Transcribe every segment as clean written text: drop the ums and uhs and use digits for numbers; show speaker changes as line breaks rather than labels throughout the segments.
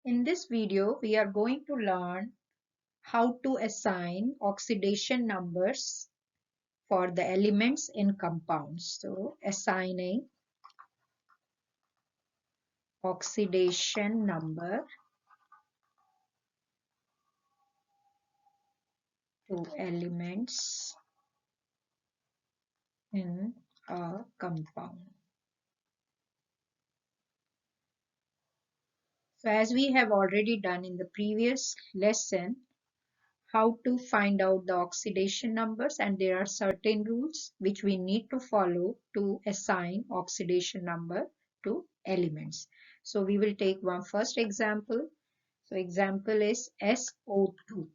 In this video, we are going to learn how to assign oxidation numbers for the elements in compounds. So, assigning oxidation number to elements in a compound. So, as we have already done in the previous lesson, how to find out the oxidation numbers, and there are certain rules which we need to follow to assign oxidation number to elements. So we will take one first example. So example is SO2.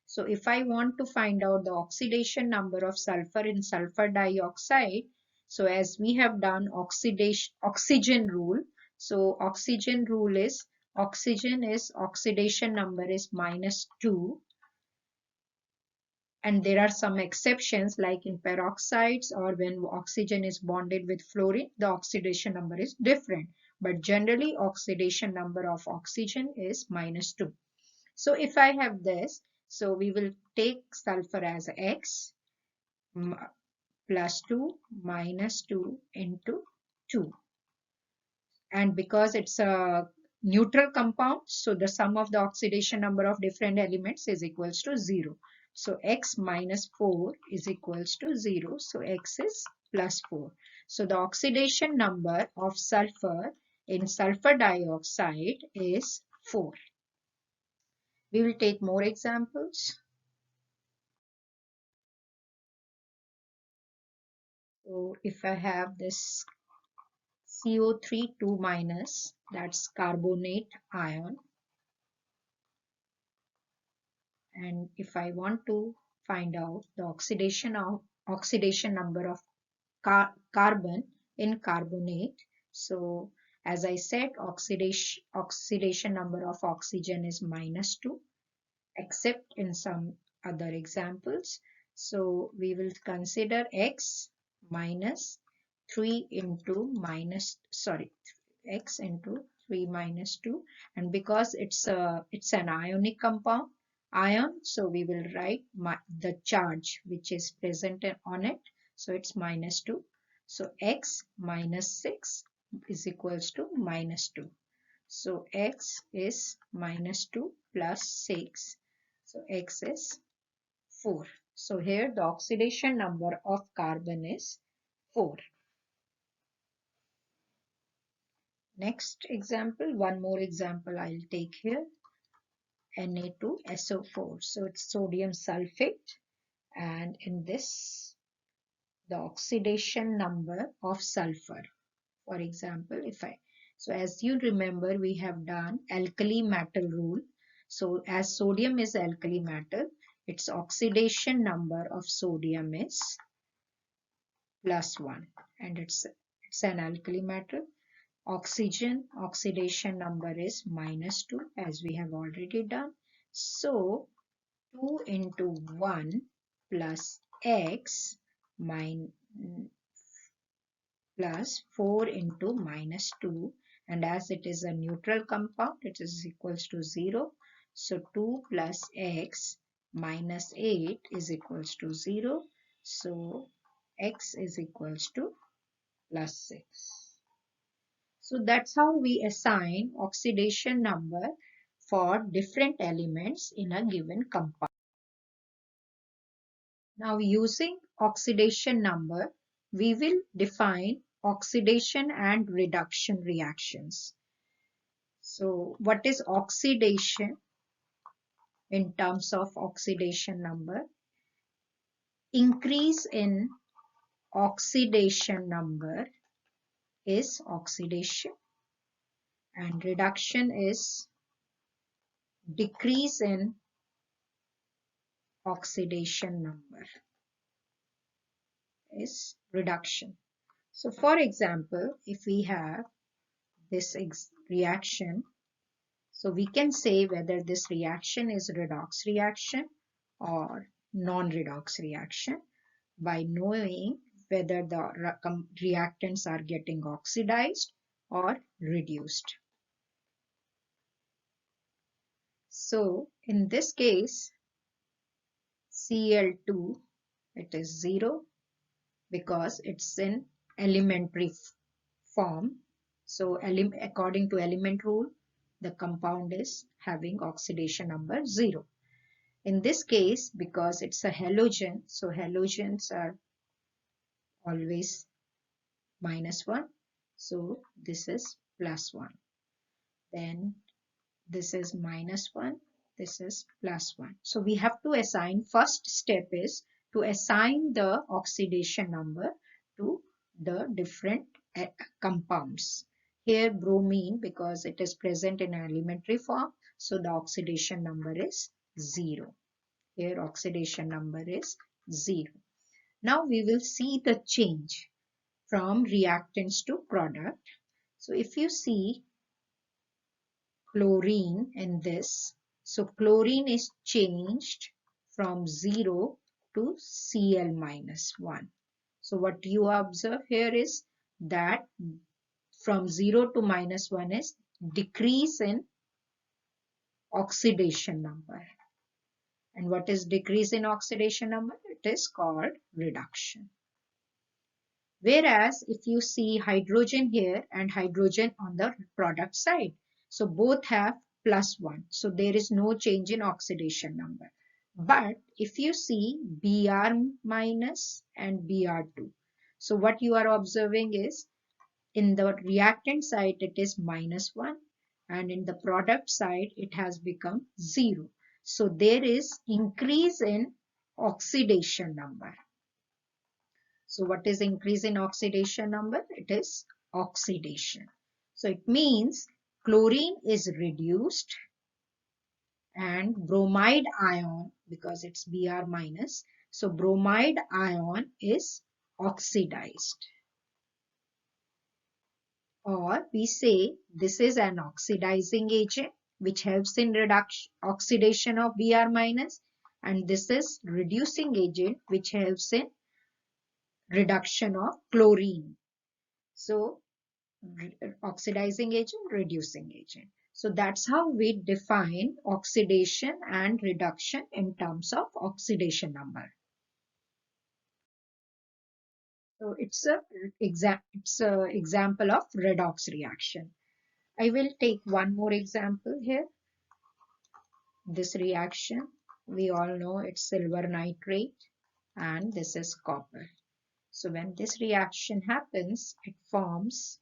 So if I want to find out the oxidation number of sulfur in sulfur dioxide, so as we have done oxygen rule, so oxygen rule is oxidation number is -2. And there are some exceptions like in peroxides or when oxygen is bonded with fluorine, the oxidation number is different. But generally oxidation number of oxygen is -2. So if I have this, so we will take sulfur as X plus 2 minus 2 into 2. And because it's a neutral compound, so the sum of the oxidation number of different elements is equals to 0. So x minus 4 is equals to 0. So x is plus 4. So the oxidation number of sulfur in sulfur dioxide is 4. We will take more examples. So if I have this CO3 2 minus, that's carbonate ion. And if I want to find out the oxidation number of carbon in carbonate, so as I said, oxidation number of oxygen is -2, except in some other examples. So we will consider x minus 3 into x into 3 minus 2, and because it's an ionic compound, so we will write the charge which is present on it, so it's -2. So x minus 6 is equals to -2. So x is -2 plus 6. So x is 4. So here the oxidation number of carbon is 4. Next example, one more example I'll take here. Na2SO4. So it's sodium sulfate, and in this the oxidation number of sulfur. For example, so as you remember, we have done alkali metal rule. So as sodium is alkali metal, its oxidation number of sodium is +1, and it's an alkali metal. Oxidation number is -2, as we have already done. So 2 into 1 plus x plus 4 into -2, and as it is a neutral compound, it is equals to 0. So 2 plus x minus 8 is equals to 0. So x is equals to +6. So that's how we assign oxidation number for different elements in a given compound. Now using oxidation number, we will define oxidation and reduction reactions. So what is oxidation in terms of oxidation number? Increase in oxidation number is oxidation, and reduction is decrease in oxidation number is reduction. So for example, if we have this reaction, so we can say whether this reaction is redox reaction or non-redox reaction by knowing whether the reactants are getting oxidized or reduced. So in this case, Cl2, it is 0 because it's in elementary form. So according to element rule, the compound is having oxidation number 0. In this case, because it's a halogen, so halogens are always -1. So this is +1. Then this is -1. This is +1. So we have to assign, first step is to assign the oxidation number to the different compounds. Here bromine, because it is present in elementary form, so the oxidation number is 0. Here oxidation number is 0. Now we will see the change from reactants to product. So if you see chlorine in this, so chlorine is changed from 0 to Cl-1. So what you observe here is that from 0 to -1 is decrease in oxidation number. And what is decrease in oxidation number? It is called reduction. Whereas if you see hydrogen here and hydrogen on the product side, so both have +1. So there is no change in oxidation number. But if you see Br minus and Br2, so what you are observing is in the reactant side it is -1 and in the product side it has become 0. So there is increase in oxidation number. So what is increase in oxidation number? It is oxidation. So it means chlorine is reduced and bromide ion, because it's Br minus, so bromide ion is oxidized. Or we say this is an oxidizing agent which helps in oxidation of Br minus, and this is reducing agent which helps in reduction of chlorine. So oxidizing agent, reducing agent. So that's how we define oxidation and reduction in terms of oxidation number. So it's a example of redox reaction. I will take one more example here. This reaction, we all know it's silver nitrate and this is copper. So when this reaction happens, it forms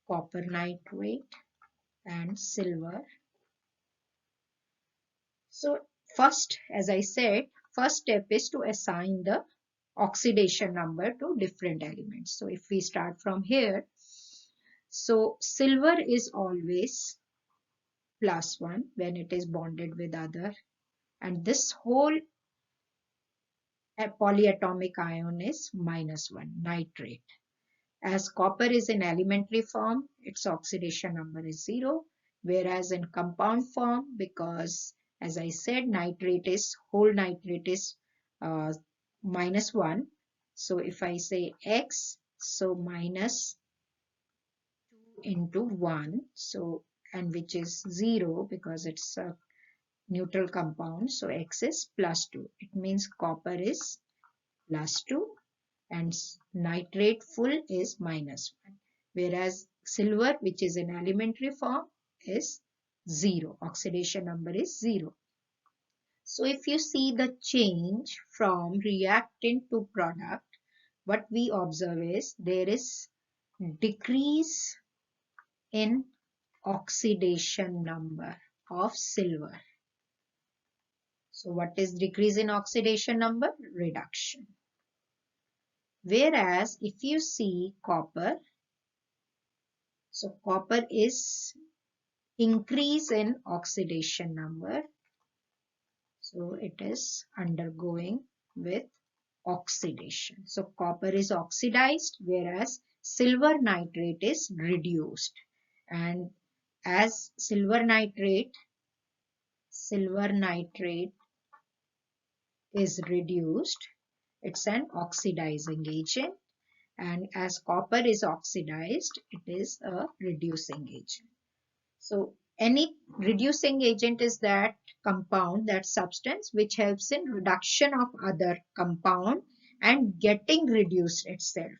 copper nitrate and silver. So first, as I said, first step is to assign the oxidation number to different elements. So if we start from here, so silver is always +1 when it is bonded with other, and this whole polyatomic ion is -1, nitrate. As copper is in elementary form, its oxidation number is 0, whereas in compound form, because as I said, whole nitrate is -1. So if I say X, so -2 into 1, so and which is 0 because it's a neutral compound, so X is +2. It means copper is +2 and nitrate full is -1, whereas silver, which is in elementary form, is 0. Oxidation number is 0. So if you see the change from reactant to product, what we observe is there is decrease in oxidation number of silver. So what is decrease in oxidation number? Reduction. Whereas if you see copper, so copper is increase in oxidation number. So it is undergoing with oxidation. So copper is oxidized, whereas silver nitrate is reduced. And as silver nitrate is reduced, it's an oxidizing agent. And as copper is oxidized, it is a reducing agent. So Any reducing agent is that compound, that substance which helps in reduction of other compound and getting reduced itself.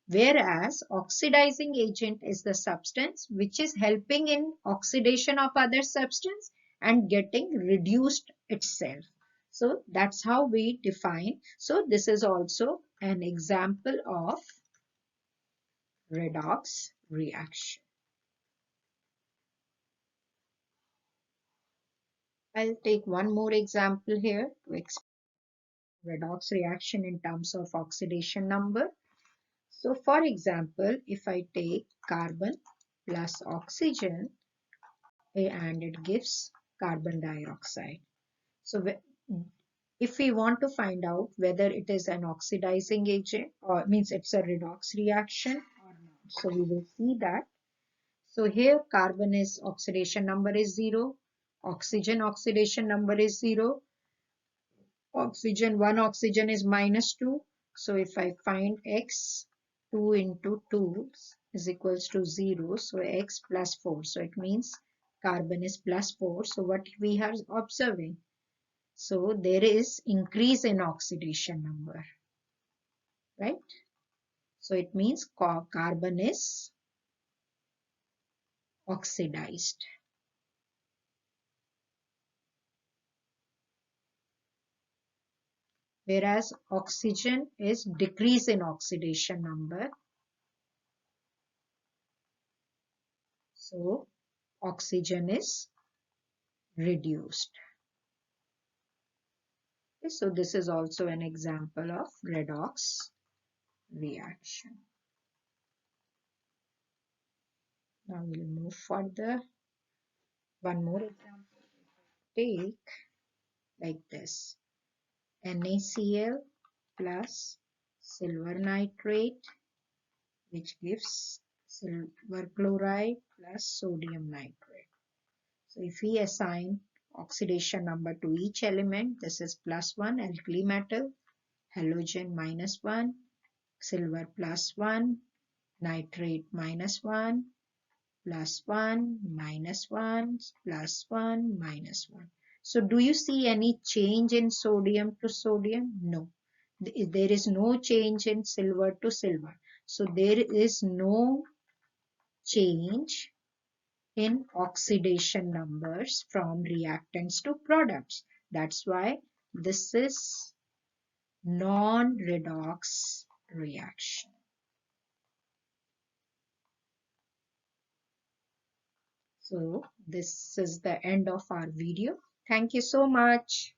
Whereas oxidizing agent is the substance which is helping in oxidation of other substance and getting reduced itself. So that's how we define. So this is also an example of redox reaction. I'll take one more example here to explain redox reaction in terms of oxidation number. So for example, if I take carbon plus oxygen and it gives carbon dioxide. So if we want to find out whether it is an oxidizing agent or means it's a redox reaction or not. So we will see that. So here carbon is oxidation number is 0, oxygen oxidation number is 0, one oxygen is -2. So if I find x, 2 into 2 is equals to 0. So x plus 4. So it means carbon is plus 4. So what we are observing? So there is increase in oxidation number, right? So it means carbon is oxidized. Whereas oxygen is decrease in oxidation number. So oxygen is reduced. Okay, so this is also an example of redox reaction. Now we'll move further. One more example. Take like this. NaCl plus silver nitrate, which gives silver chloride plus sodium nitrate. So if we assign oxidation number to each element, this is +1 alkali metal, halogen -1, silver +1, nitrate -1, +1, -1, +1, -1. So do you see any change in sodium to sodium? No. There is no change in silver to silver. So there is no change in oxidation numbers from reactants to products. That's why this is non-redox reaction. So this is the end of our video. Thank you so much.